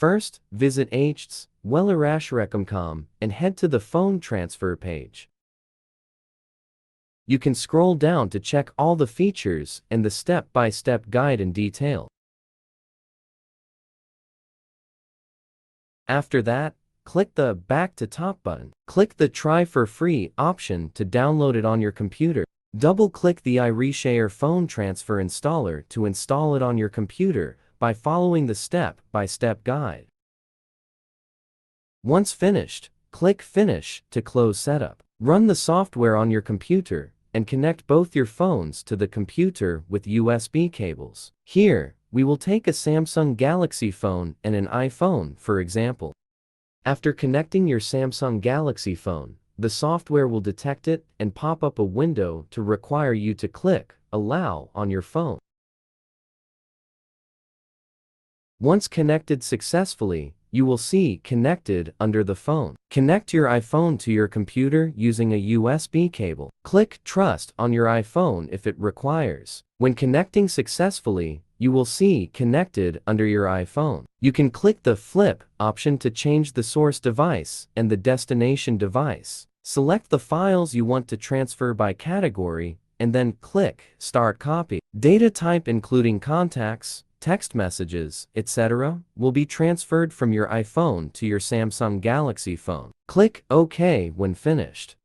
First, visit iReaShare.com and head to the phone transfer page. You can scroll down to check all the features and the step-by-step guide in detail. After that, click the Back to Top button. Click the Try for Free option to download it on your computer. Double-click the iReaShare phone transfer installer to install it on your computer by following the step-by-step guide. Once finished, click Finish to close setup. Run the software on your computer and connect both your phones to the computer with USB cables. Here, we will take a Samsung Galaxy phone and an iPhone, for example. After connecting your Samsung Galaxy phone, the software will detect it and pop up a window to require you to click Allow on your phone. Once connected successfully, you will see Connected under the phone. Connect your iPhone to your computer using a USB cable. Click Trust on your iPhone if it requires. When connecting successfully, you will see Connected under your iPhone. You can click the Flip option to change the source device and the destination device. Select the files you want to transfer by category and then click Start Copy. Data type including contacts, text messages, etc., will be transferred from your iPhone to your Samsung Galaxy phone. Click OK when finished.